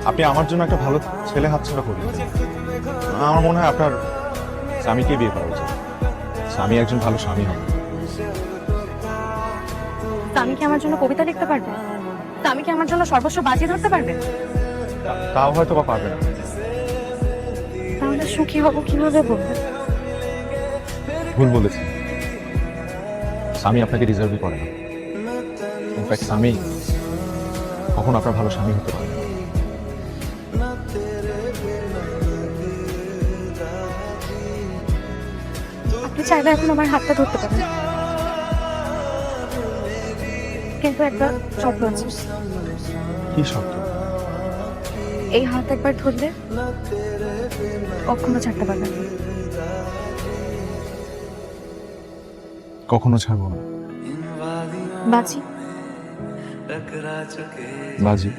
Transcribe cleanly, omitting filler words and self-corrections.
আপনি আমার জন্য একটা ভালো ছেলে হাতছাড়া করলেন। আমার মনে হয় আপনার স্বামীকে বিয়ে করা উচিত। স্বামী একজন ভালো স্বামী হবে। স্বামী কি আমার জন্য কবিতা লিখতে পারবে? স্বামী কি আমার জন্য সর্বস্ব বাজি ধরতে পারবে? তাও হয়তো বা পারবে না। তাহলে সুখী হব কিভাবে বলবো? ভুল বলেছি। স্বামী আপনাকে ডিজার্ভই করে না। ইনফ্যাক্ট স্বামী কখন আপনার ভালো স্বামী হতে পারে না। আপনি চাইলে এখন আমার হাতটা ধরতে পারেন, কিন্তু একটা শর্ত আছে। কি শর্ত? এই হাত একবার ধরলে কখনো ছাড়তে পারবেন না। কখনো ছাড়বো না। বাজি। বাজি।